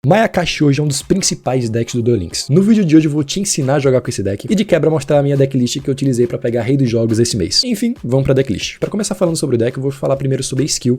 Mayakashi hoje é um dos principais decks do Duel Links. No vídeo de hoje eu vou te ensinar a jogar com esse deck e de quebra mostrar a minha decklist que eu utilizei para pegar rei dos jogos esse mês. Enfim, vamos pra decklist. Para começar falando sobre o deck, eu vou falar primeiro sobre a skill,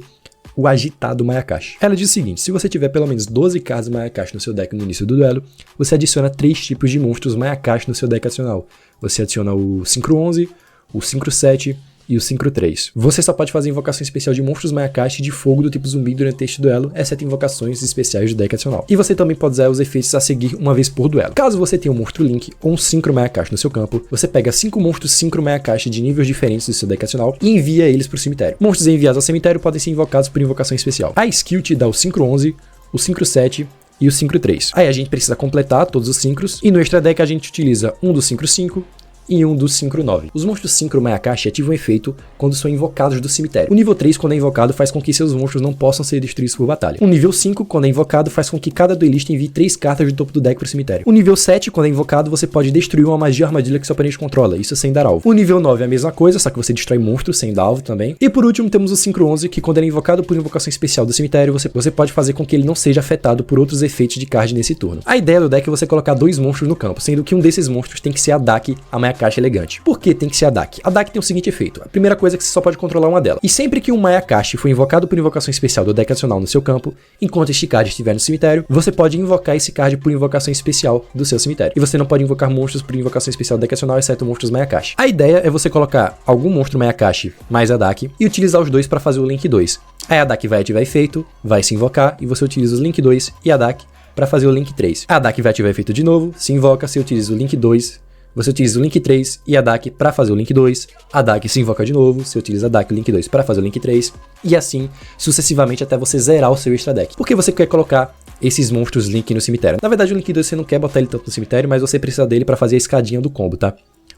o agitado Mayakashi. Ela diz o seguinte: se você tiver pelo menos 12 cartas Mayakashi no seu deck no início do duelo, você adiciona 3 tipos de monstros Mayakashi no seu deck adicional. Você adiciona o Synchro 11, o Synchro 7 e o Synchro 3. Você só pode fazer invocação especial de monstros Mayakashi de fogo do tipo zumbi durante este duelo, exceto invocações especiais do deck adicional. E você também pode usar os efeitos a seguir uma vez por duelo. Caso você tenha um monstro Link ou um Synchro Mayakashi no seu campo, você pega 5 monstros Synchro Mayakashi de níveis diferentes do seu deck adicional e envia eles para o cemitério. Monstros enviados ao cemitério podem ser invocados por invocação especial. A skill te dá o Synchro 11, o Synchro 7 e o Synchro 3. Aí a gente precisa completar todos os Synchros e no extra deck a gente utiliza um do Synchro 5 e um do Synchro 9. Os monstros Synchro Mayakashi ativam efeito quando são invocados do cemitério. O nível 3, quando é invocado, faz com que seus monstros não possam ser destruídos por batalha. O nível 5, quando é invocado, faz com que cada duelista envie 3 cartas do topo do deck para o cemitério. O nível 7, quando é invocado, você pode destruir uma magia ou armadilha que seu oponente controla, isso sem dar alvo. O nível 9 é a mesma coisa, só que você destrói monstros sem dar alvo também. E por último temos o Synchro 11, que quando ele é invocado por invocação especial do cemitério, você pode fazer com que ele não seja afetado por outros efeitos de card nesse turno. A ideia do deck é você colocar 2 monstros no campo, sendo que um desses monstros tem que ser a Daki, a Mayakashi elegante. Por que tem que ser a Daki? A Daki tem o seguinte efeito: a primeira coisa é que você só pode controlar uma dela. E sempre que um Mayakashi for invocado por invocação especial do deck adicional no seu campo, enquanto este card estiver no cemitério, você pode invocar esse card por invocação especial do seu cemitério. E você não pode invocar monstros por invocação especial do deck adicional, exceto monstros Mayakashi. A ideia é você colocar algum monstro Mayakashi mais a Daki e utilizar os dois para fazer o Link 2. Aí a Daki vai ativar efeito, vai se invocar e você utiliza os Link 2 e a Daki para fazer o Link 3. A Daki vai ativar efeito de novo, se invoca, você utiliza o Link 2, você utiliza o Link 3 e a Daki para fazer o Link 2, a Daki se invoca de novo, você utiliza a Daki e o Link 2 para fazer o Link 3, e assim sucessivamente até você zerar o seu extra deck. Por que você quer colocar esses monstros Link no cemitério? Na verdade o Link 2 você não quer botar ele tanto no cemitério, mas você precisa dele para fazer a escadinha do combo, tá?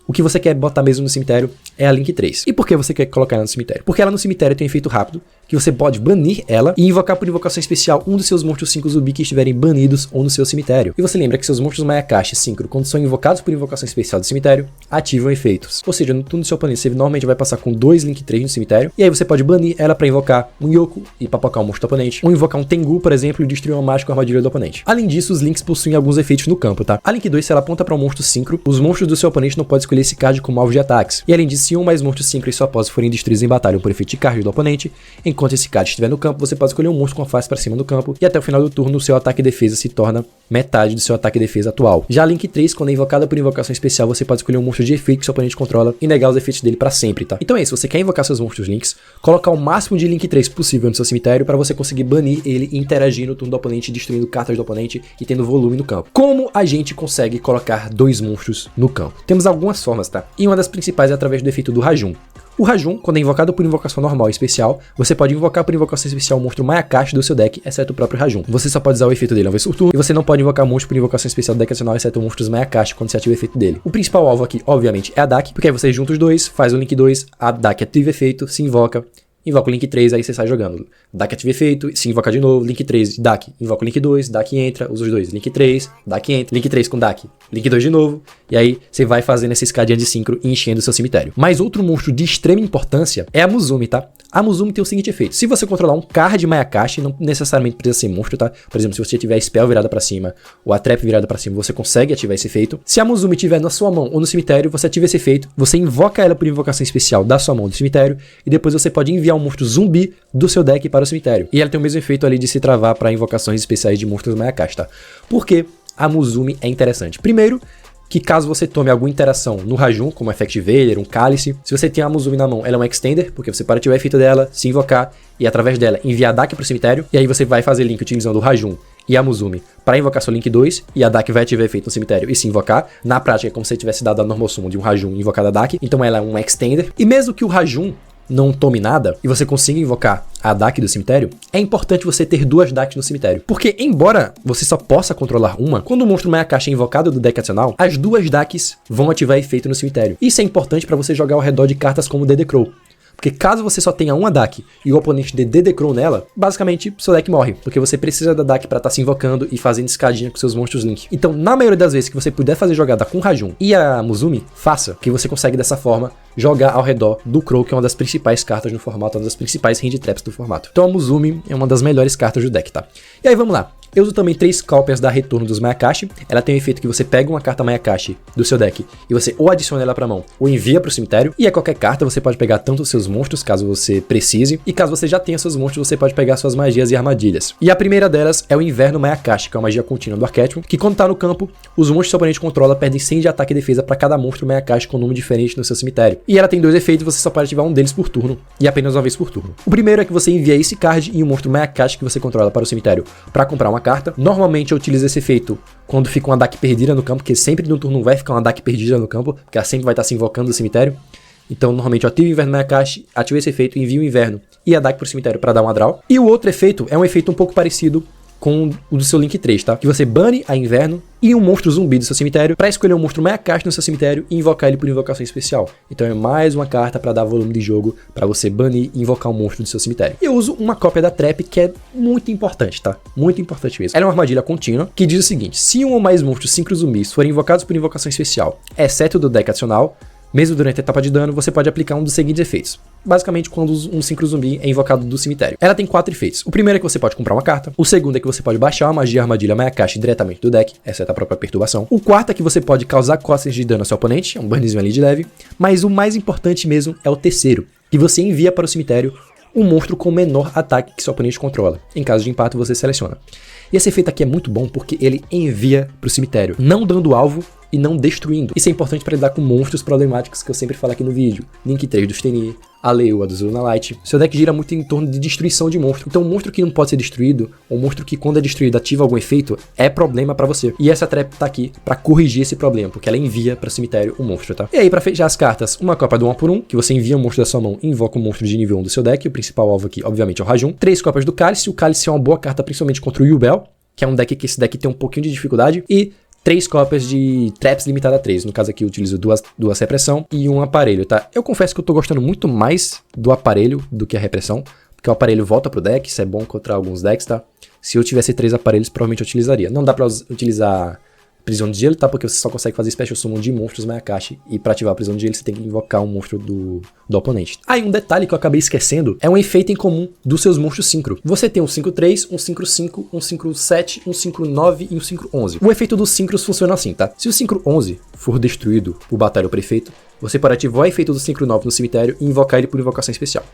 O que você quer botar mesmo no cemitério é a Link 3. E por que você quer colocar ela no cemitério? Porque ela no cemitério tem um efeito rápido, que você pode banir ela e invocar por invocação especial um dos seus monstros 5 zumbi que estiverem banidos ou no seu cemitério. E você lembra que seus monstros Mayakashi Synchro, quando são invocados por invocação especial do cemitério, ativam efeitos. Ou seja, no turno do seu oponente você normalmente vai passar com 2 Link 3 no cemitério, e aí você pode banir ela para invocar um Yoko e papocar um monstro do oponente, ou invocar um Tengu, por exemplo, e destruir uma mágica ou armadilha do oponente. Além disso, os Links possuem alguns efeitos no campo, tá? A Link 2, se ela aponta para um monstro Synchro, os monstros do seu oponente não podem escolher esse card como alvo de ataques. E além disso, se um ou mais monstros Synchro e sua pose forem destruídos em batalha por efeito de card do oponente, enquanto esse card estiver no campo, você pode escolher um monstro com a face para cima do campo, e até o final do turno o seu ataque e defesa se torna metade do seu ataque e defesa atual. Já a Link 3, quando é invocada por invocação especial, você pode escolher um monstro de efeito que seu oponente controla e negar os efeitos dele para sempre, tá? Então é isso, você quer invocar seus monstros Links, colocar o máximo de Link 3 possível no seu cemitério para você conseguir banir ele e interagir no turno do oponente, destruindo cartas do oponente e tendo volume no campo. Como a gente consegue colocar 2 monstros no campo? Temos algumas formas, tá? E uma das principais é através do efeito do Rajun. O Rajun, quando é invocado por invocação normal e especial, você pode invocar por invocação especial um monstro Mayakashi do seu deck, exceto o próprio Rajun. Você só pode usar o efeito dele uma vez por turno, e você não pode invocar monstro por invocação especial do deck adicional, exceto monstros Mayakashi quando você ativa o efeito dele. O principal alvo aqui, obviamente, é a Daki, porque aí você junta os dois, faz o Link 2, a Daki ativa efeito, se invoca o Link 3, aí você sai jogando. Daki ativa efeito, se invoca de novo, Link 3, Daki, invoca o Link 2, Daki entra, usa os dois, Link 3, Daki entra, Link 3 com Daki, Link 2 de novo, e aí você vai fazendo essa escadinha de Synchro e enchendo o seu cemitério. Mas outro monstro de extrema importância é a Muzumi, tá? A Muzumi tem o seguinte efeito: se você controlar um card Mayakashi, não necessariamente precisa ser monstro, tá? Por exemplo, se você tiver a Spell virada pra cima, ou a Trap virada pra cima, você consegue ativar esse efeito. Se a Muzumi estiver na sua mão ou no cemitério, você ativa esse efeito, você invoca ela por invocação especial da sua mão do cemitério, e depois você pode enviar um monstro zumbi do seu deck para o cemitério. E ela tem o mesmo efeito ali de se travar para invocações especiais de monstros Mayakashi, tá? Por que a Muzumi é interessante? Primeiro, que caso você tome alguma interação no Rajun, como Effect Veiler, um Cálice, se você tem a Muzumi na mão, ela é um Extender, porque você pode ativar o efeito dela, se invocar e através dela enviar a Daki para o cemitério, e aí você vai fazer link utilizando o Rajun e a Muzumi para invocar seu Link 2, e a Daki vai ativar efeito no cemitério e se invocar. Na prática é como se você tivesse dado a normal summon de um Rajun e invocado a Daki, então ela é um Extender. E mesmo que o Rajun não tome nada e você consiga invocar a Daki do cemitério, é importante você ter 2 Daki no cemitério. Porque embora você só possa controlar uma, quando o monstro Mayakashi é invocado do deck adicional, as 2 Dakis vão ativar efeito no cemitério. Isso é importante para você jogar ao redor de cartas como Dedecrow. Porque caso você só tenha uma Daki e o oponente dê Dedecrow nela, basicamente seu deck morre, porque você precisa da Daki pra estar se invocando e fazendo escadinha com seus monstros Link. Então, na maioria das vezes que você puder fazer jogada com Rajun e a Muzumi, faça, que você consegue dessa forma jogar ao redor do Crow, que é uma das principais cartas no formato, uma das principais hand traps do formato. Então a Muzumi é uma das melhores cartas do deck, tá? E aí vamos lá. Eu uso também 3 cópias da Retorno dos Mayakashi. Ela tem o efeito que você pega uma carta Mayakashi do seu deck e você ou adiciona ela pra mão ou envia pro cemitério. E a qualquer carta você pode pegar tanto os seus monstros, caso você precise, e caso você já tenha seus monstros, você pode pegar suas magias e armadilhas. E a primeira delas é o Inverno Mayakashi, que é uma magia contínua do arquétipo, que quando tá no campo, os monstros que seu oponente controla perdem 100 de ataque e defesa para cada monstro Mayakashi com um número diferente no seu cemitério. E ela tem 2 efeitos, você só pode ativar um deles por turno, e apenas uma vez por turno. O primeiro é que você envia esse card e um monstro Mayakashi que você controla para o cemitério para comprar uma carta. Normalmente eu utilizo esse efeito quando fica uma DAC perdida no campo, porque sempre no turno vai ficar uma DAC perdida no campo, porque ela sempre vai estar se invocando do cemitério. Então, normalmente eu ativo o Inverno Mayakashi, ativo esse efeito, envio o Inverno e a DAC pro cemitério para dar uma draw. E o outro efeito é um efeito um pouco parecido com o do seu Link 3, tá? Que você bane a Inverno e um monstro zumbi do seu cemitério para escolher um monstro Mayakashi no seu cemitério e invocar ele por invocação especial. Então é mais uma carta para dar volume de jogo para você banir e invocar um monstro do seu cemitério. E eu uso uma cópia da Trap que é muito importante, tá? Muito importante mesmo. Ela é uma armadilha contínua que diz o seguinte: se um ou mais monstros synchro zumbis forem invocados por invocação especial, exceto do deck adicional, mesmo durante a etapa de dano, você pode aplicar um dos seguintes efeitos. Basicamente, quando um synchro zumbi é invocado do cemitério. Ela tem 4 efeitos. O primeiro é que você pode comprar uma carta. O segundo é que você pode baixar a magia armadilha Mayakashi diretamente do deck. Essa é a própria perturbação. O quarto é que você pode causar costas de dano ao seu oponente. É um burnzinho ali de leve. Mas o mais importante mesmo é o terceiro, que você envia para o cemitério um monstro com menor ataque que seu oponente controla. Em caso de empate, você seleciona. E esse efeito aqui é muito bom porque ele envia para o cemitério, não dando alvo e não destruindo. Isso é importante para lidar com monstros problemáticos que eu sempre falo aqui no vídeo. Link 3 do Steny, a Leoa do Lunalight. Seu deck gira muito em torno de destruição de monstro. Então um monstro que não pode ser destruído, ou um monstro que quando é destruído ativa algum efeito, é problema para você. E essa trap tá aqui para corrigir esse problema, porque ela envia para o cemitério um monstro, tá? E aí para fechar as cartas, uma cópia do 1x1, que você envia um monstro da sua mão e invoca um monstro de nível 1 do seu deck. O principal alvo aqui, obviamente, é o Rajun. 3 cópias do Cálice. O Cálice é uma boa carta principalmente contra o Yubel, que é um deck que esse deck tem um pouquinho de dificuldade. E 3 cópias de Traps limitada a 3. No caso aqui eu utilizo duas repressão e um aparelho, tá? Eu confesso que eu tô gostando muito mais do aparelho do que a repressão, porque o aparelho volta pro deck, isso é bom contra alguns decks, tá? Se eu tivesse 3 aparelhos, provavelmente eu utilizaria. Não dá pra utilizar prisão de gelo, tá? Porque você só consegue fazer special summon de monstros Mayakashi. E pra ativar a prisão de gelo, você tem que invocar um monstro do oponente. Aí, um detalhe que eu acabei esquecendo é um efeito em comum dos seus monstros synchro. Você tem um 5-3, um 5-5, um 5-7, um 5-9 e um 5-11. O efeito dos synchros funciona assim, tá? Se o 5-11 for destruído por batalha ou prefeito, você pode ativar o efeito do 5-9 no cemitério e invocar ele por invocação especial.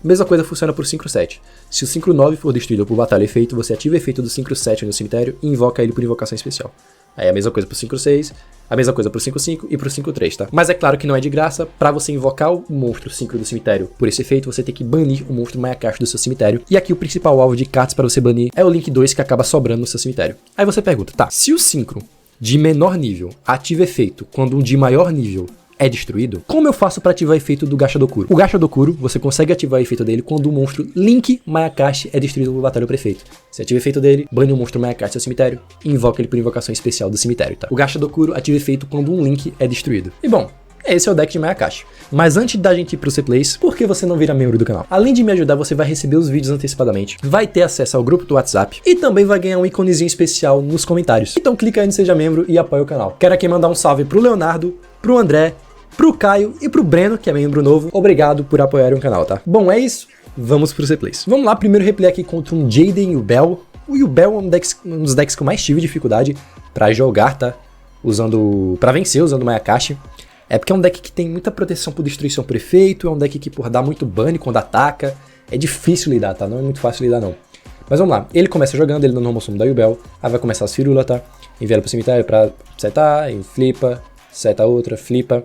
Mesma coisa funciona por 5-7. Se o 5-9 for destruído por batalha ou efeito, você ativa o efeito do 5-7 no cemitério e invoca ele por invocação especial. Aí a mesma coisa pro 5-6, a mesma coisa pro 5-5 e pro 5-3, tá? Mas é claro que não é de graça. Pra você invocar o monstro synchro do cemitério por esse efeito, você tem que banir o monstro Mayakashi do seu cemitério. E aqui o principal alvo de cartas para você banir é o Link 2 que acaba sobrando no seu cemitério. Aí você pergunta, tá, se o synchro de menor nível ativa efeito quando um de maior nível é destruído, como eu faço para ativar o efeito do Gacha Dokuro? O Gacha Dokuro, você consegue ativar o efeito dele quando o monstro Link Mayakashi é destruído por batalha ou prefeito. Você ativa o efeito dele, bane o monstro Mayakashi do seu cemitério e invoca ele por invocação especial do cemitério, tá? O Gacha Dokuro ativa o efeito quando um Link é destruído. E bom, esse é o deck de Mayakashi. Mas antes da gente ir pro C-Plays, por que você não vira membro do canal? Além de me ajudar, você vai receber os vídeos antecipadamente, vai ter acesso ao grupo do WhatsApp e também vai ganhar um iconezinho especial nos comentários. Então clica aí no Seja Membro e apoia o canal. Quero aqui mandar um salve pro Leonardo, pro André, pro Caio e pro Breno, que é membro novo. Obrigado por apoiarem o canal, tá? Bom, é isso. Vamos pro C-Plays. Vamos lá, primeiro replay aqui contra um Jaden Yubel. O Yubel é um dos decks que eu mais tive dificuldade pra jogar, tá? Pra vencer usando Mayakashi. É porque é um deck que tem muita proteção por destruição por efeito, é um deck que, dá muito ban quando ataca. É difícil lidar, tá? Não é muito fácil lidar, não. Mas vamos lá. Ele começa jogando, ele no normal summon da Yubel. Aí vai começar as firulas, tá? Envia ele pro cemitério pra setar, e flipa, seta outra, flipa.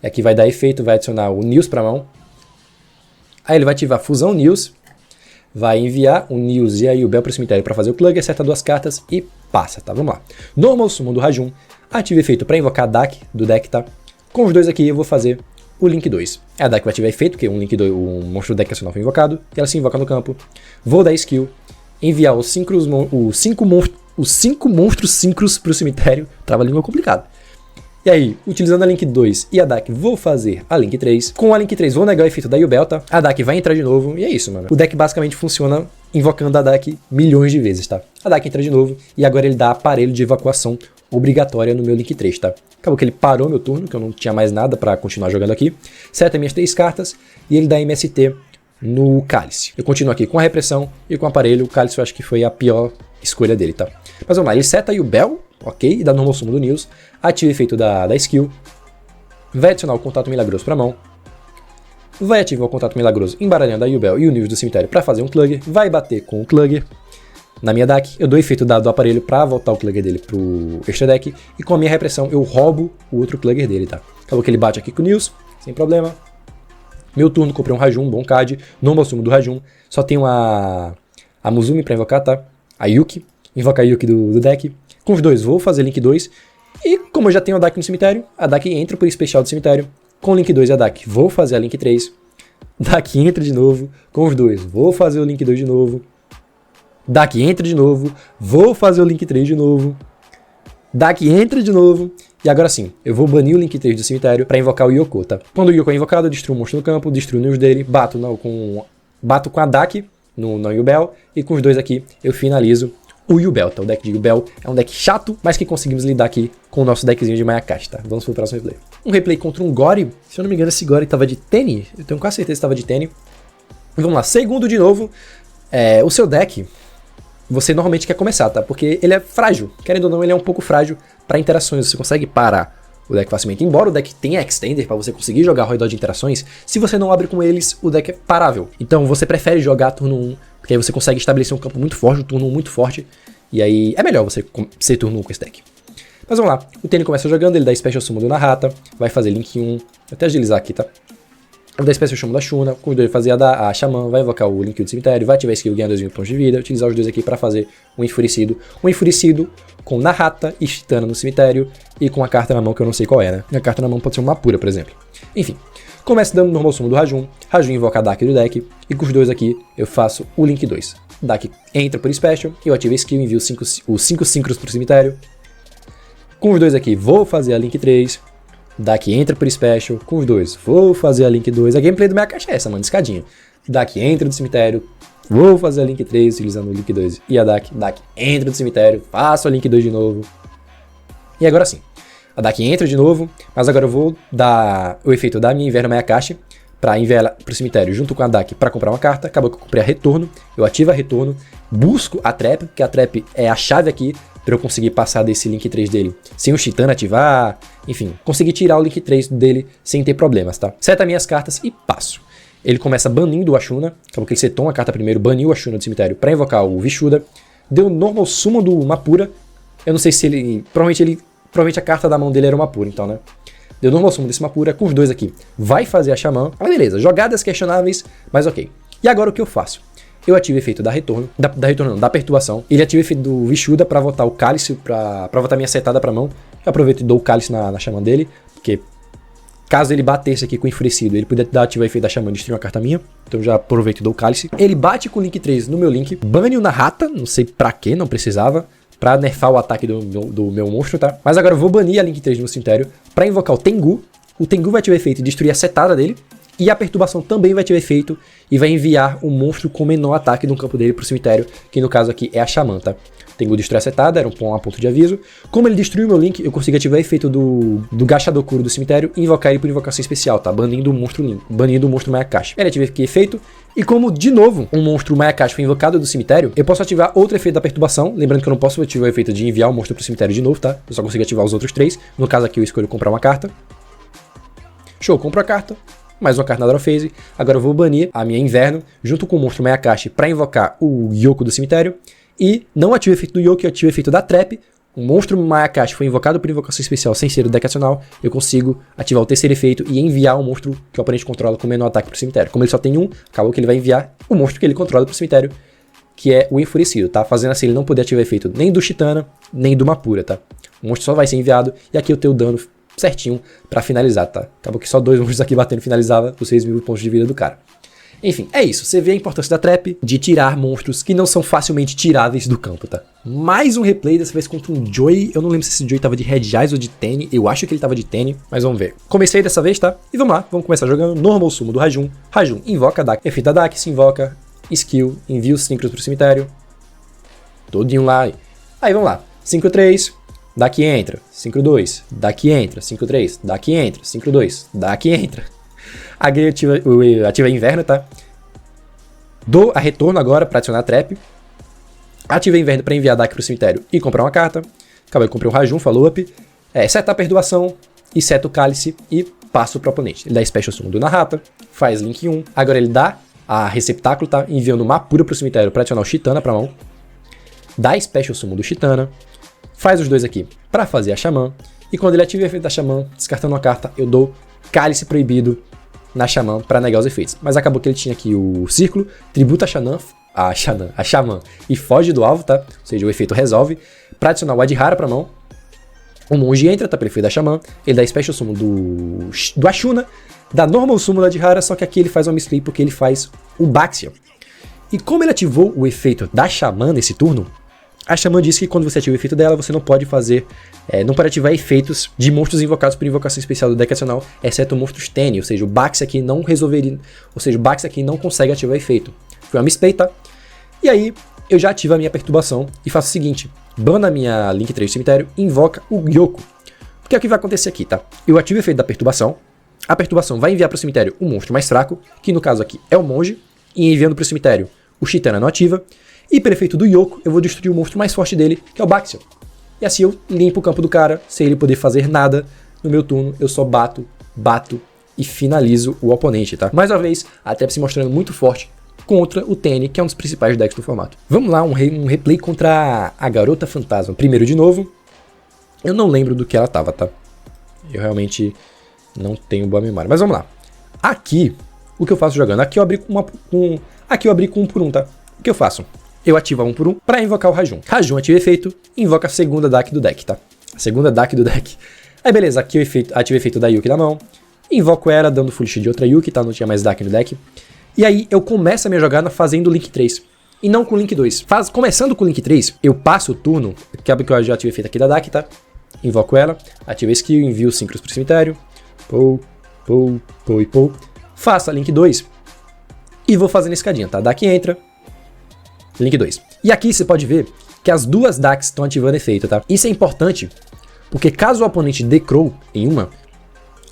Aqui vai dar efeito, vai adicionar o News pra mão. Aí ele vai ativar Fusão News. Vai enviar o News e a Yubel pro cemitério pra fazer o plug, acerta 2 cartas e passa, tá? Vamos lá. Normal Summon do Rajun. Ativa efeito pra invocar a DAC do deck, tá? Com os dois aqui eu vou fazer o Link 2. A DAC vai ativar efeito, porque um Link 2, o monstro do deck nacional foi invocado. E ela se invoca no campo. Vou dar skill. Enviar os 5 monstros synchros pro cemitério. Trava a língua complicado. E aí, utilizando a Link 2 e a DAC, vou fazer a Link 3. Com a Link 3, vou negar o efeito da Yubel, tá? A DAC vai entrar de novo, e é isso, mano. O deck basicamente funciona invocando a DAC milhões de vezes, tá? A DAC entra de novo, e agora ele dá aparelho de evacuação obrigatória no meu Link 3, tá? Acabou que ele parou meu turno, que eu não tinha mais nada pra continuar jogando aqui. Seta minhas 3 cartas, e ele dá MST no Cálice. Eu continuo aqui com a Repressão e com o Aparelho. O Cálice eu acho que foi a pior escolha dele, tá? Mas vamos lá, ele seta aí o Bell, ok? E dá normal sumo do Nils. Ativa o efeito da skill. Vai adicionar o Contato Milagroso pra mão. Vai ativar o Contato Milagroso embaralhando a Yubel e o Nils do cemitério para fazer um Klugger. Vai bater com o Klugger na minha deck. Eu dou efeito do aparelho para voltar o Klugger dele pro extra deck. E com a minha repressão eu roubo o outro Klugger dele, tá? Acabou que ele bate aqui com o Nils, sem problema. Meu turno, comprei um Rajum, bom card. Normal sumo do Rajum. Só tenho a Muzumi para invocar, tá? A Yuki. Invocar a Yuki do deck. Com os dois, vou fazer Link 2. E como eu já tenho a Dak no cemitério, a Dak entra por especial do cemitério. Com Link 2 e a Dak, vou fazer a Link 3. Dak entra de novo. Com os dois, vou fazer o Link 2 de novo. Dak entra de novo. Vou fazer o Link 3 de novo. Dak entra de novo. E agora sim, eu vou banir o Link 3 do cemitério para invocar o Yoko, tá? Quando o Yoko é invocado, eu destruo o monstro no campo, destruo o Nils dele, bato com a Dak no Yubel. E com os dois aqui, eu finalizo o Yubel, tá? O deck de Yubel é um deck chato, mas que conseguimos lidar aqui com o nosso deckzinho de Mayakashi, tá? Vamos pro próximo replay. Um replay contra um Gore. Se eu não me engano, esse Gore tava de Tenny. Eu tenho quase certeza que tava de Tenny. Vamos lá, segundo de novo. O seu deck, você normalmente quer começar, tá? Porque ele é frágil. Querendo ou não, ele é um pouco frágil para interações. Você consegue parar o deck facilmente. Embora o deck tenha Extender para você conseguir jogar ao redor de interações, se você não abre com eles, o deck é parável. Então você prefere jogar turno 1, porque aí você consegue estabelecer um campo muito forte, um turno 1 muito forte. E aí é melhor você ser turno 1 com esse deck. Mas vamos lá, o Tenny começa jogando, ele dá Special Summon do Narrata, vai fazer Link 1, vou até agilizar aqui, tá? Vai dar Special Summon da Shuna, com os dois fazer a Xamã, vai invocar o Link do cemitério, vai ativar a skill, ganhar 2 pontos de vida, utilizar os dois aqui pra fazer um Enfurecido. Um Enfurecido com Narrata e Chitana no cemitério e com a carta na mão que eu não sei qual é, né? A carta na mão pode ser uma Mapura, por exemplo. Enfim, começa dando normal sumo do Rajum, Rajum invoca a Dak do deck, e com os dois aqui eu faço o Link 2. Dak entra por Special, eu ativo a skill, envio os 5 Synchros pro cemitério. Com os dois aqui vou fazer a Link 3, Dak entra por Special, com os dois vou fazer a Link 2. A gameplay do Mayakashi é essa, mano, escadinha. Dak entra do cemitério, vou fazer a Link 3 utilizando o Link 2 e a Dak entra do cemitério, faço a Link 2 de novo. E agora sim, a Dak entra de novo, mas agora eu vou dar o efeito da minha Inverno Mayakashi para enviar ela pro cemitério junto com a Dak para comprar uma carta. Acabou que eu comprei a Retorno, eu ativo a Retorno, busco a Trap, porque a Trap é a chave aqui para eu conseguir passar desse Link 3 dele sem o Chitana ativar, enfim, conseguir tirar o Link 3 dele sem ter problemas, tá? Seta minhas cartas e passo. Ele começa banindo o Ashuna, acabou que ele setou a carta primeiro, baniu o Ashuna do cemitério para invocar o Vishuda, deu normal summon do Mapura, eu não sei se ele, provavelmente a carta da mão dele era uma Mapura, então, né? Deu normal summon desse Mapura, com os dois aqui, vai fazer a Xamã, ah, beleza, jogadas questionáveis, mas ok. E agora o que eu faço? Eu ativo o efeito da Retorno, da Perturbação, ele ativa o efeito do Vishuda pra voltar o Cálice, pra voltar minha setada pra mão, eu aproveito e dou o Cálice na Xamã dele, porque caso ele batesse aqui com o Enfurecido, ele poderia ativar o efeito da Xamã e destruir uma carta minha, então já aproveito e dou o Cálice. Ele bate com o Link 3 no meu Link, bane o Narrata, não sei pra que, não precisava, pra nerfar o ataque do meu monstro, tá? Mas agora eu vou banir a Link 3 no cemitério pra invocar o Tengu vai ativar o efeito e destruir a setada dele, e a Perturbação também vai ativar efeito e vai enviar o monstro com menor ataque no campo dele pro cemitério, que no caso aqui é a Xamã, tá? Tengu destrói a setada, era um ponto de aviso. Como ele destruiu meu Link, eu consigo ativar o efeito do Gashadokuro do cemitério e invocar ele por invocação especial, tá? Banindo o monstro Mayakashi. Ele ativa aqui efeito, e como, de novo, um monstro Mayakashi foi invocado do cemitério, eu posso ativar outro efeito da Perturbação, lembrando que eu não posso ativar o efeito de enviar o monstro pro cemitério de novo, tá? Eu só consigo ativar os outros 3, no caso aqui eu escolho comprar uma carta. Show, compro a carta. Mais uma carta na draw phase. Agora eu vou banir a minha Inverno junto com o monstro Mayakashi para invocar o Yoko do cemitério. E não ativo o efeito do Yoko, eu ativo o efeito da Trap. O monstro Mayakashi foi invocado por invocação especial sem ser do deck adicional. Eu consigo ativar o terceiro efeito e enviar o monstro que o oponente controla com menor ataque pro cemitério. Como ele só tem um, acabou que ele vai enviar o monstro que ele controla pro cemitério, que é o Enfurecido, tá? Fazendo assim ele não poder ativar efeito nem do Chitana, nem do Mapura, tá? O monstro só vai ser enviado e aqui eu tenho o dano certinho pra finalizar, tá? Acabou que só 2 monstros aqui batendo finalizava os 6.000 pontos de vida do cara. Enfim, é isso. Você vê a importância da Trap de tirar monstros que não são facilmente tiráveis do campo, tá? Mais um replay, dessa vez contra um Joy. Eu não lembro se esse Joy tava de Red Eyes ou de Tenny. Eu acho que ele tava de Tenny, mas vamos ver. Comecei dessa vez, tá? E vamos lá, vamos começar jogando Normal Sumo do Rajum. Rajum invoca a Dak. Efeito da Dak, se invoca. Skill, envia os Synchros pro cemitério. Todinho lá. Aí vamos lá. 5-3. Dak entra, 5-2, Dak entra, 5-3, Dak entra, 5-2, Dak entra. A Gay ativa Inverno, tá? Dou a retorno agora pra adicionar a trap. Ativei inverno pra enviar Dak pro cemitério e comprar uma carta. Acabei de comprar o Rajum, follow-up. Seta a perturbação e seta o cálice e passo pro oponente. Ele dá Special Summon do Narrata, faz Link 1. Agora ele dá a receptáculo, tá? Enviando uma pura pro cemitério pra adicionar o Chitana pra mão. Dá Special Summon do Chitana. Faz os dois aqui pra fazer a Xamã. E quando ele ativa o efeito da Xamã, descartando uma carta, eu dou Cálice Proibido na Xamã pra negar os efeitos. Mas acabou que ele tinha aqui o Círculo, tributa a Xamã e foge do alvo, tá? Ou seja, o efeito resolve. Pra adicionar o Adhara pra mão, o Monge entra, tá? Pelo efeito da Xamã. Ele dá Special Summon do Ashuna, dá Normal Summon do Adhara, só que aqui ele faz uma misplay porque ele faz o Baxia. E como ele ativou o efeito da Xamã nesse turno, a Xamã diz que quando você ativa o efeito dela, você não pode fazer, não pode ativar efeitos de monstros invocados por invocação especial do deck adicional, exceto monstros Tene, ou seja, o Baxia aqui não resolveria, ou seja, o Baxia aqui não consegue ativar efeito. Foi uma misplay, tá? E aí, eu já ativo a minha perturbação e faço o seguinte, bana a minha Link 3 do cemitério e invoca o Gyoko. Porque é o que vai acontecer aqui, tá? Eu ativo o efeito da perturbação, a perturbação vai enviar para o cemitério um monstro mais fraco, que no caso aqui é o Monge, e enviando para o cemitério o Chitana não ativa, e pelo efeito do Gyoko, eu vou destruir o monstro mais forte dele, que é o Baxia. E assim eu limpo o campo do cara, sem ele poder fazer nada no meu turno, eu só bato e finalizo o oponente, tá? Mais uma vez, a Trap se mostrando muito forte contra o Tene, que é um dos principais decks do formato. Vamos lá, um replay contra a Garota Fantasma. Primeiro de novo, eu não lembro do que ela tava, tá? Eu realmente não tenho boa memória, mas vamos lá. Aqui, o que eu faço jogando? Aqui eu abri aqui eu abri com 1 por 1, tá? O que eu faço? Eu ativo a 1 por 1 para invocar o Rajum. Rajum ativa efeito, invoca a segunda DAC do deck, tá? A segunda DAC do deck. Aí beleza, aqui eu ativo o efeito da Yuki na mão, invoco ela dando full shield de outra Yuki, tá? Não tinha mais DAC no deck. E aí eu começo a minha jogada fazendo Link 3. E não com Link 2. Começando com Link 3, eu passo o turno, que eu já ativei o efeito aqui da DAC, tá? Invoco ela, ativo a skill, envio os Synchros pro cemitério. Pou. Faço a Link 2 e vou fazendo escadinha, tá? DAC entra, Link 2. E aqui você pode ver que as duas DACs estão ativando efeito, tá? Isso é importante, porque caso o oponente dê Crow em uma,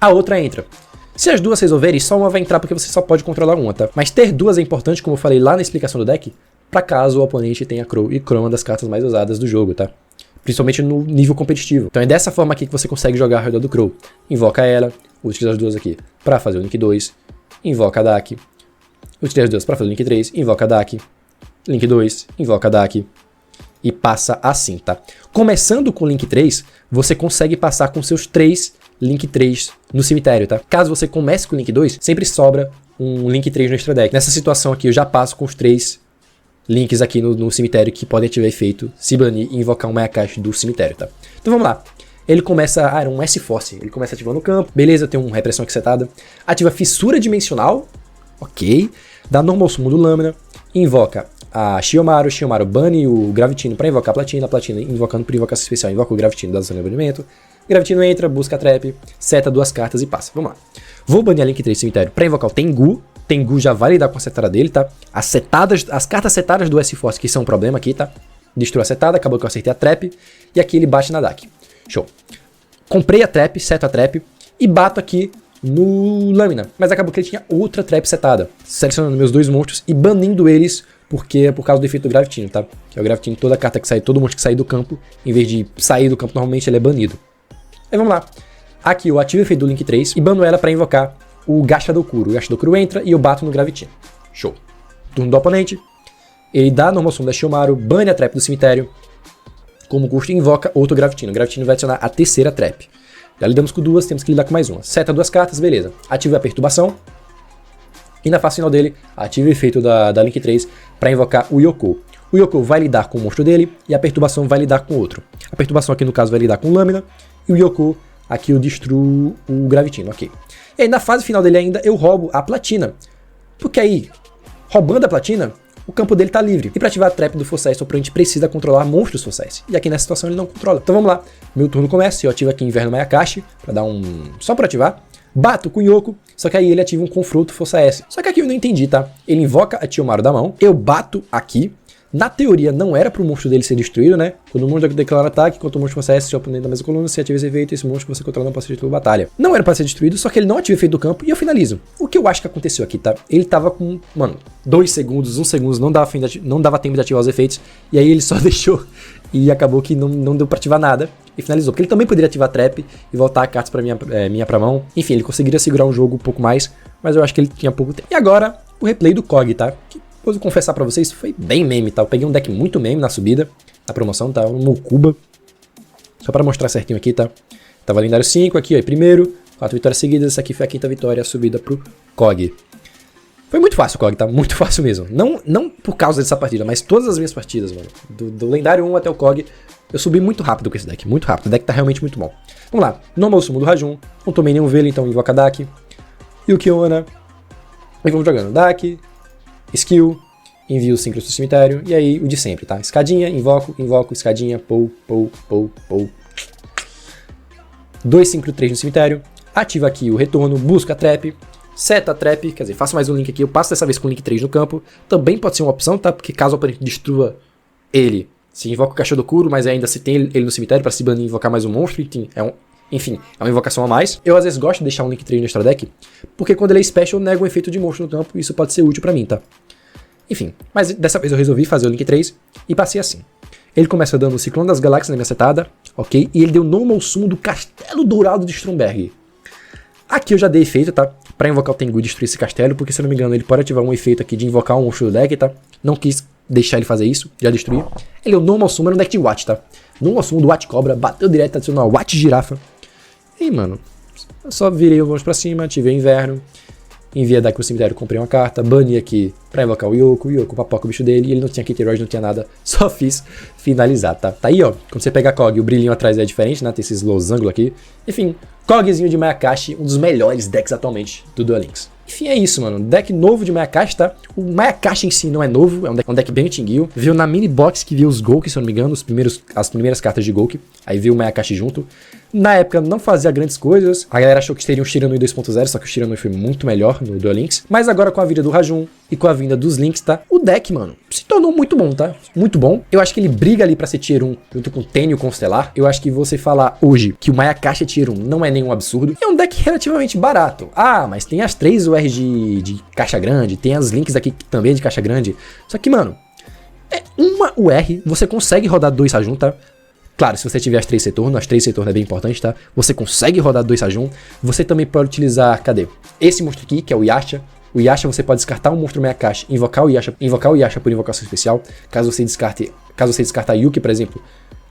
a outra entra. Se as duas resolverem, só uma vai entrar porque você só pode controlar uma, tá? Mas ter duas é importante, como eu falei lá na explicação do deck, pra caso o oponente tenha Crow, e Crow é uma das cartas mais usadas do jogo, tá? Principalmente no nível competitivo. Então é dessa forma aqui que você consegue jogar ao redor do Crow. Invoca ela, utiliza as duas aqui pra fazer o Link 2, invoca a DAC, utiliza as duas pra fazer o Link 3, invoca a DAC, Link 2, invoca a DAC, e passa assim, tá? Começando com o Link 3, você consegue passar com seus 3 Link 3 no cemitério, tá? Caso você comece com o Link 2, sempre sobra um Link 3 no extra deck. Nessa situação aqui, eu já passo com os 3 links aqui no cemitério que podem ativar efeito, se banir e invocar um Mayakashi do cemitério, tá? Então vamos lá. Ele começa... era um S-Force. Ele começa ativando o campo. Beleza, tem uma repressão aqui setada. Ativa Fissura Dimensional. Ok. Dá Normal Summon do Lâmina. Invoca a Shiomaru. Shiomaru bane o Gravitino pra invocar a Platina. A Platina invocando por invocação especial. Invoca o Gravitino da zona de banimento. Gravitino entra, busca a trap, seta 2 cartas e passa. Vamos lá. Vou banir a Link 3 cemitério pra invocar o Tengu. Tengu já vai lidar com a setada dele, tá? As cartas setadas do S-Force que são um problema aqui, tá? Destruiu a setada, acabou que eu acertei a trap. E aqui ele bate na DAC. Show. Comprei a trap, seto a trap e bato aqui no Lâmina. Mas acabou que ele tinha outra trap setada. Selecionando meus 2 monstros e banindo eles porque é por causa do efeito do Gravitino, tá? Que é o Gravitino, toda carta que sai, todo monstro que sair do campo, em vez de sair do campo normalmente, ele é banido. Aí vamos lá. Aqui eu ativo o efeito do Link 3 e bano ela pra invocar o Gastadokuro. O Gastadokuro entra e eu bato no Gravitino. Show. Turno do oponente. Ele dá a Normal Summon da Shiomaru, bane a trap do cemitério. Como custo, invoca outro Gravitino. O Gravitino vai adicionar a terceira trap. Já lidamos com 2, temos que lidar com mais uma. Seta 2 cartas, beleza. Ativa a perturbação. E na fase final dele, ativa o efeito da Link 3 para invocar o Yoko. O Yoko vai lidar com o monstro dele e a perturbação vai lidar com outro. A perturbação aqui no caso vai lidar com o Lâmina. E o Yoko, aqui eu destruo o Gravitino, ok. E aí na fase final dele ainda eu roubo a Platina. Porque aí, roubando a Platina, o campo dele tá livre. E para ativar a trap do Force Ice, o oponente precisa controlar monstros Force Ice. E aqui nessa situação ele não controla. Então vamos lá. Meu turno começa, eu ativo aqui Inverno Mayakashi, para dar só para ativar. Bato com o Yoko, só que aí ele ativa um confronto Força S. Só que aqui eu não entendi, tá? Ele invoca a Chiyomaru da mão, eu bato aqui, Na teoria, não era pro monstro dele ser destruído, né? Quando o monstro declara ataque, enquanto o monstro você seu oponente da mesma coluna, se ativa esse efeito, esse monstro que você controla não pode ser destruído por batalha. Não era pra ser destruído, só que ele não ativa o efeito do campo e eu finalizo. O que eu acho que aconteceu aqui, tá? Ele tava com, mano, 2 segundos, 1 segundo, não dava tempo de ativar os efeitos, e aí ele só deixou e acabou que não deu pra ativar nada e finalizou. Porque ele também poderia ativar trap e voltar cartas pra minha pra mão. Enfim, ele conseguiria segurar o jogo um pouco mais, mas eu acho que ele tinha pouco tempo. E agora, o replay do Kog, tá? Que, vou confessar pra vocês, foi bem meme, tá? Eu peguei um deck muito meme na subida, na promoção, tá? Um Mokuba. Só pra mostrar certinho aqui, tá? Tava lendário 5 aqui, ó, primeiro, 4 vitórias seguidas, essa aqui foi a 5ª vitória, a subida pro Kog. Foi muito fácil o Kog, tá? Muito fácil mesmo. Não por causa dessa partida, mas todas as minhas partidas, mano. Do lendário 1 até o Kog, eu subi muito rápido com esse deck, muito rápido. O deck tá realmente muito bom. Vamos lá, normal sumo do Rajun, não tomei nenhum Velo, então invoca Dak, Yukiona, e vamos jogando Dak, skill, envio o Synchros do cemitério, e aí o de sempre, tá? Escadinha, invoco, escadinha, pou. 2 Synchro 3 no cemitério, ativa aqui o retorno, busca a trap, seta a trap, quer dizer, faço mais um link aqui, eu passo dessa vez com o link 3 no campo, também pode ser uma opção, tá? Porque caso o oponente destrua ele, se invoca o Cachorro do Kuro, mas ainda se tem ele no cemitério pra se banir e invocar mais um monstro, enfim, é uma invocação a mais. Eu às vezes gosto de deixar um link 3 no extra deck, porque quando ele é special, nega um efeito de monstro no campo, e isso pode ser útil pra mim, tá? Enfim, mas dessa vez eu resolvi fazer o link 3 e passei assim. Ele começa dando o Ciclone das Galáxias na minha setada, ok? E ele deu normal sumo do Castelo Dourado de Stromberg. Aqui eu já dei efeito, tá? Pra invocar o Tengu e destruir esse castelo, porque se eu não me engano ele pode ativar um efeito aqui de invocar um monstro do deck, tá? Não quis deixar ele fazer isso, já destruí. Ele é o normal sumo, era um deck de Watt, tá? Normal sumo do Watt Cobra, bateu direto, adicionou Watt Girafa. E mano, eu só virei o monstro pra cima, ativei Inverno, enviei a deck pro cemitério, comprei uma carta, bani aqui pra invocar o Yoko papoca o bicho dele, e ele não tinha Kiteroid, não tinha nada, só fiz finalizar, tá? Tá aí, ó, quando você pega a Kog, o brilhinho atrás é diferente, né? Tem esses losango aqui. Enfim, Kogzinho de Mayakashi, um dos melhores decks atualmente do Duel Links. Enfim, é isso, mano. Deck novo de Mayakashi, tá? O Mayakashi em si não é novo, é um deck bem antigo. Viu na mini box que viu os Gouki, se eu não me engano, as primeiras cartas de Gouki. Aí viu o Mayakashi junto. Na época não fazia grandes coisas. A galera achou que teria um Shiranui 2.0, só que o Shiranui foi muito melhor no Duel Links. Mas agora com a vinda do Rajun e com a vinda dos Links, tá? O deck, mano, se tornou muito bom, tá? Muito bom. Eu acho que ele briga ali pra ser Tier 1 junto com o Tenyu Constelar. Eu acho que você falar hoje que o Mayakashi é Tier 1 não é nenhum absurdo. É um deck relativamente barato. Ah, mas tem as 3 UR de caixa grande, tem as Links aqui também de caixa grande. Só que, mano, é uma UR, você consegue rodar 2 Rajun, tá? Claro, se você tiver as 3 retorno é bem importante, tá? Você consegue rodar 2 Rajun. Você também pode utilizar, cadê? Esse monstro aqui, que é o Yasha. O Yasha você pode descartar um monstro Mayakashi, invocar o Yasha por invocação especial. Caso você descarte a Yuki, por exemplo,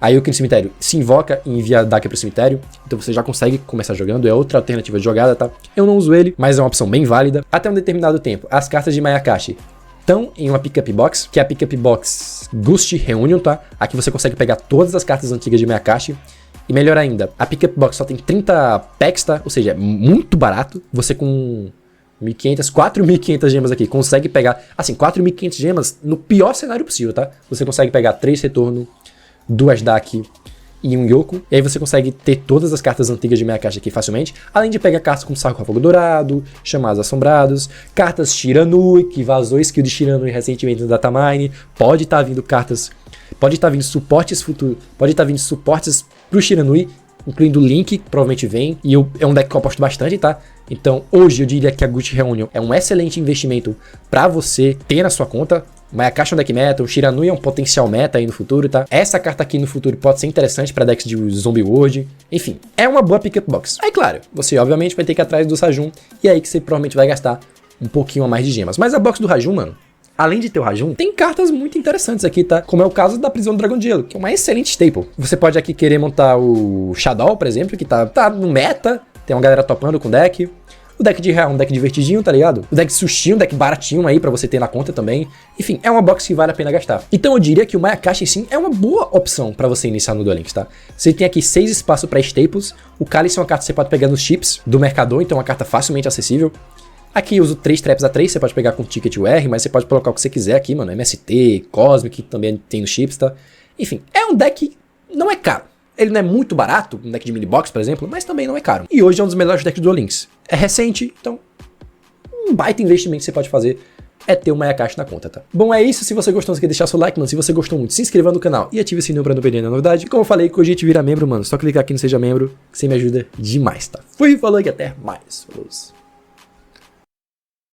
a Yuki no cemitério se invoca e envia a Daka pro cemitério. Então você já consegue começar jogando, é outra alternativa de jogada, tá? Eu não uso ele, mas é uma opção bem válida. Até um determinado tempo, as cartas de Mayakashi estão em uma Pickup Box, que é a Pickup Box Gust Reunion, tá? Aqui você consegue pegar todas as cartas antigas de Mayakashi. E melhor ainda, a Pickup Box só tem 30 packs, tá? Ou seja, é muito barato. Você com 4.500 gemas aqui consegue pegar, assim, 4.500 gemas no pior cenário possível, tá? Você consegue pegar 3 retorno, 2 Daki e um Yoko. E aí você consegue ter todas as cartas antigas de Mayakashi aqui facilmente. Além de pegar cartas como Sarcófago Dourado, Chamados Assombrados, cartas Shiranui, que vazou skill de Shiranui recentemente no Datamine. Pode estar vindo cartas, pode estar vindo suportes futuros, pode estar vindo suportes pro Shiranui, incluindo o Link, que provavelmente vem. E é um deck que eu aposto bastante, tá? Então hoje eu diria que a Gust Reunion é um excelente investimento pra você ter na sua conta. Mayakashi é um deck meta, o Shiranui é um potencial meta aí no futuro, tá? Essa carta aqui no futuro pode ser interessante pra decks de Zombie World. Enfim, é uma boa Pickup Box. Aí, claro, você obviamente vai ter que ir atrás do Rajun, e é aí que você provavelmente vai gastar um pouquinho a mais de gemas. Mas a box do Rajun, mano, além de ter o Rajun, tem cartas muito interessantes aqui, tá? Como é o caso da Prisão do Dragão de Gelo, que é uma excelente staple. Você pode aqui querer montar o Shadow, por exemplo, que tá no meta, tem uma galera topando com o deck. O deck de Real, um deck divertidinho, tá ligado? O deck Sushi, um deck baratinho aí pra você ter na conta também. Enfim, é uma box que vale a pena gastar. Então eu diria que o Mayakashi sim é uma boa opção pra você iniciar no Duel Links, tá? Você tem aqui 6 espaços pra staples. O Cálice é uma carta que você pode pegar nos chips do mercador, então é uma carta facilmente acessível. Aqui eu uso 3 traps A3, você pode pegar com ticket UR, mas você pode colocar o que você quiser aqui, mano. MST, Cosmic, que também tem nos chips, tá? Enfim, é um deck que não é caro. Ele não é muito barato, um deck de mini box, por exemplo, mas também não é caro. E hoje é um dos melhores decks do Duel Links. É recente, então um baita investimento que você pode fazer é ter uma Ayakashi na conta, tá? Bom, é isso. Se você gostou, você quer deixar seu like, mano. Se você gostou muito, se inscreva no canal e ative o sininho pra não perder nenhuma novidade. Como eu falei, cogite virar membro, mano. Só clicar aqui no Seja Membro, que você me ajuda demais, tá? Fui, falou e até mais. Falou.